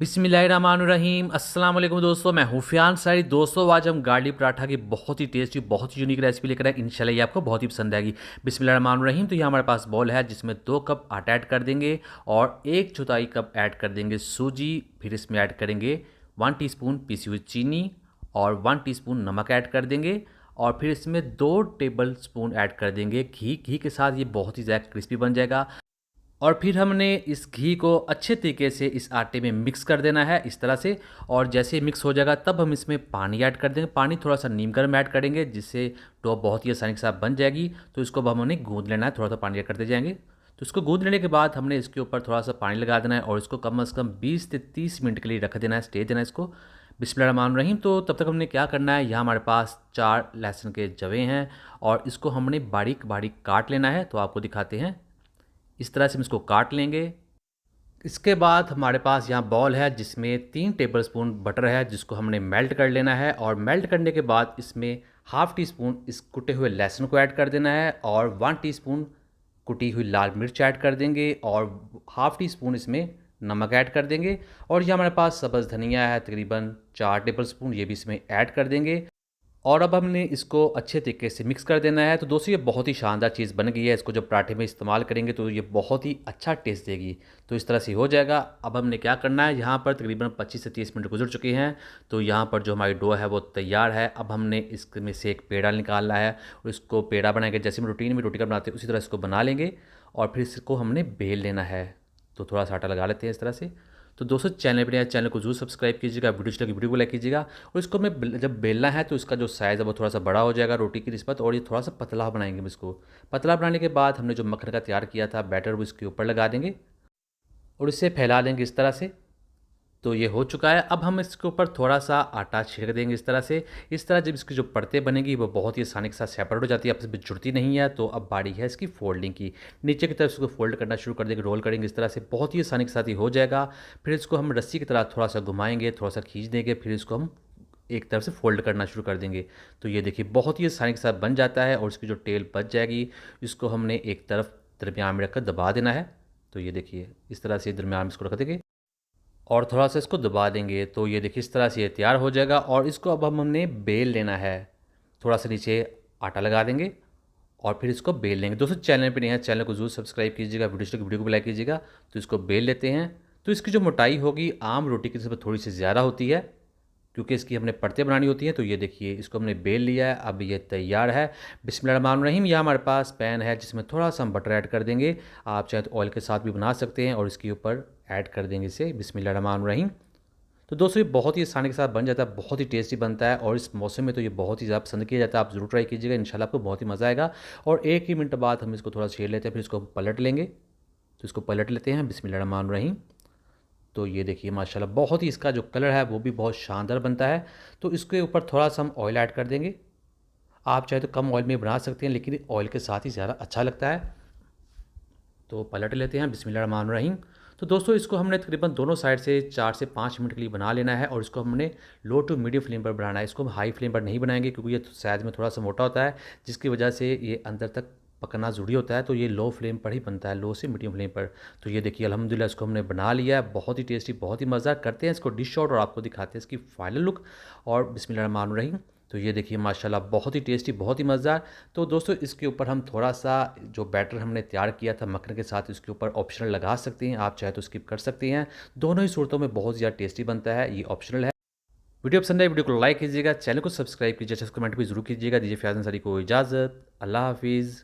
बिस्मिल्लाहिर्रहमानुर्रहीम अस्सलाम वालेकुम दोस्तों, मैं हुफियान सारी। दोस्तों आज हम गार्लिक पराठा की बहुत ही टेस्टी, बहुत ही यूनिक रेसिपी लेकर आए। इंशाल्लाह ये आपको बहुत ही पसंद आएगी। बिस्मिल्लाहिर्रहमानुर्रहीम। तो ये हमारे पास बॉल है जिसमें 2 कप आटा ऐड कर देंगे और 1/4 कप ऐड कर देंगे सूजी। फिर इसमें ऐड करेंगे 1 टीस्पून पिसी हुई चीनी और 1 टीस्पून नमक ऐड कर देंगे। और फिर इसमें 2 टेबल स्पून ऐड कर देंगे घी। घी के साथ ये बहुत ही ज़्यादा क्रिस्पी बन जाएगा। और फिर हमने इस घी को अच्छे तरीके से इस आटे में मिक्स कर देना है इस तरह से। और जैसे ही मिक्स हो जाएगा तब हम इसमें पानी ऐड कर देंगे। पानी थोड़ा सा नीम गर्म ऐड करेंगे जिससे डो बहुत ही आसानी के साथ बन जाएगी। तो इसको अब हमने गूंद लेना है, थोड़ा सा पानी ऐड करते जाएंगे। तो इसको गूंद लेने के बाद हमने इसके ऊपर थोड़ा सा पानी लगा देना है और इसको कम से कम 20 से 30 मिनट के लिए रख देना है, स्टे देना है इसको। बिस्मिल्लाहिर्रहमानिर्रहीम। तो तब तक हमने क्या करना है, यहाँ हमारे पास 4 लहसुन के जवे हैं और इसको हमने बारीक बारीक काट लेना है। तो आपको दिखाते हैं, इस तरह से हम इसको काट लेंगे। इसके बाद हमारे पास यहाँ बॉल है जिसमें 3 टेबलस्पून बटर है जिसको हमने मेल्ट कर लेना है। और मेल्ट करने के बाद इसमें हाफ़ टी स्पून इस कुटे हुए लहसुन को ऐड कर देना है और 1 टीस्पून कुटी हुई लाल मिर्च ऐड कर देंगे और हाफ़ टी स्पून इसमें नमक ऐड कर देंगे। और ये हमारे पास सब्ज़ धनिया है तकरीबन 4 टेबलस्पून, ये भी इसमें ऐड कर देंगे। और अब हमने इसको अच्छे तरीके से मिक्स कर देना है। तो दोस्तों ये बहुत ही शानदार चीज़ बन गई है। इसको जब पराठे में इस्तेमाल करेंगे तो ये बहुत ही अच्छा टेस्ट देगी। तो इस तरह से हो जाएगा। अब हमने क्या करना है, यहाँ पर तकरीबन 25 से 30 मिनट गुजर चुके हैं। तो यहाँ पर जो हमारी डो है वो तैयार है। अब हमने इसमें से एक पेड़ा निकालना है और इसको पेड़ा बनाएंगे जैसे हम रूटीन में रोटी का बनाते हैं उसी तरह इसको बना लेंगे। और फिर इसको हमने बेल लेना है। तो थोड़ा सा आटा लगा लेते हैं इस तरह से। तो दोस्तों चैनल पर नया, चैनल को जरूर सब्सक्राइब कीजिएगा, वीडियो को लाइक कीजिएगा। और इसको हमें जब बेलना है तो इसका जो साइज़ है वो थोड़ा सा बड़ा हो जाएगा रोटी की निस्बत। और ये थोड़ा सा पतला बनाएंगे हम इसको। पतला बनाने के बाद हमने जो मक्खन का तैयार किया था बैटर वो इसके ऊपर लगा देंगे और इसे फैला देंगे इस तरह से। तो ये हो चुका है। अब हम इसके ऊपर थोड़ा सा आटा छिड़क देंगे इस तरह से। इस तरह जब इसकी जो परतें बनेगी वो बहुत ही आसानी के साथ सेपरेट हो जाती है, आपस में जुड़ती नहीं है। तो अब बारी है इसकी फोल्डिंग की। नीचे की तरफ इसको फोल्ड करना शुरू कर देंगे, रोल करेंगे इस तरह से, बहुत ही आसानी के साथ ये हो जाएगा। फिर इसको हम रस्सी की तरह थोड़ा सा घुमाएंगे, थोड़ा सा खींच देंगे, फिर इसको हम एक तरफ से फोल्ड करना शुरू कर देंगे। तो ये देखिए बहुत ही आसानी के साथ बन जाता है और इसकी जो टेल बच जाएगी इसको हमने एक तरफ दरमियान में रखकर दबा देना है। तो ये देखिए इस तरह से दरमियान में इसको रख देंगे और थोड़ा सा इसको दबा देंगे। तो ये देखिए इस तरह से ये तैयार हो जाएगा। और इसको अब हमने बेल लेना है। थोड़ा सा नीचे आटा लगा देंगे और फिर इसको बेल लेंगे। दोस्तों चैनल पे नहीं है, चैनल को जरूर सब्सक्राइब कीजिएगा, वीडियो को लाइक कीजिएगा। तो इसको बेल लेते हैं। तो इसकी जो मोटाई होगी आम रोटी की निस्बत थोड़ी सी ज़्यादा होती है क्योंकि इसकी हमने परतें बनानी होती हैं। तो ये देखिए इसको हमने बेल लिया है, अब ये तैयार है। बिस्मिल्लाहिर्रहमानिर्रहीम। यहाँ हमारे पास पैन है जिसमें थोड़ा सा हम बटर ऐड कर देंगे। आप चाहे तो ऑयल के साथ भी बना सकते हैं और इसके ऊपर ऐड कर देंगे इसे। बिस्मिल्लाहिर्रहमानिर्रहीम। तो दोस्तों ये बहुत ही आसानी के साथ बन जाता है, बहुत ही टेस्टी बनता है और इस मौसम में तो ये बहुत ही ज़्यादा पसंद किया जाता है। आप ज़रूर ट्राई कीजिएगा, इंशाल्लाह आपको बहुत ही मज़ा आएगा। और 1 ही मिनट बाद हम इसको थोड़ा छेड़ लेते हैं, फिर इसको पलट लेंगे। तो इसको पलट लेते हैं बिस्मिल्लाहिर्रहमानिर्रहीम। तो ये देखिए माशाल्लाह बहुत ही इसका जो कलर है वो भी बहुत शानदार बनता है। तो इसके ऊपर थोड़ा सा हम ऑयल ऐड कर देंगे। आप चाहे तो कम ऑयल में बना सकते हैं लेकिन ऑयल के साथ ही ज़्यादा अच्छा लगता है। तो पलट लेते हैं बिस्मिल्लाहिर्रहमानिर्रहीम। तो दोस्तों इसको हमने तकरीबन दोनों साइड से 4 से 5 मिनट के लिए बना लेना है और इसको हमने लो टू मीडियम फ्लेम पर बनाना है। इसको हम हाई फ्लेम पर नहीं बनाएंगे क्योंकि ये साइज़ में थोड़ा सा मोटा होता है जिसकी वजह से ये अंदर तक पकना ज़रूरी होता है। तो ये लो फ्लेम पर ही बनता है, लो से मीडियम फ्लेम पर। तो ये देखिए अल्हम्दुलिल्लाह इसको हमने बना लिया है। बहुत ही टेस्टी, बहुत ही मज़ेदार। करते हैं इसको डिश आउट और आपको दिखाते हैं इसकी फाइनल लुक। और बिस्मिल्लाहिर्रहमानिर्रहीम। तो ये देखिए माशाल्लाह बहुत ही टेस्टी, बहुत ही मज़ेदार। तो दोस्तों इसके ऊपर हम थोड़ा सा जो बैटर हमने तैयार किया था मक्खन के साथ इसके ऊपर ऑप्शनल लगा सकते हैं, आप चाहे तो स्किप कर सकते हैं। दोनों ही सूरतों में बहुत ज़्यादा टेस्टी बनता है, ये ऑप्शनल है। वीडियो पसंद है वीडियो को लाइक कीजिएगा, चैनल को सब्सक्राइब कीजिए, कमेंट भी जरूर कीजिएगा। दीजिए फ़याज़ अंसारी को इजाज़त। अल्लाह हाफिज़।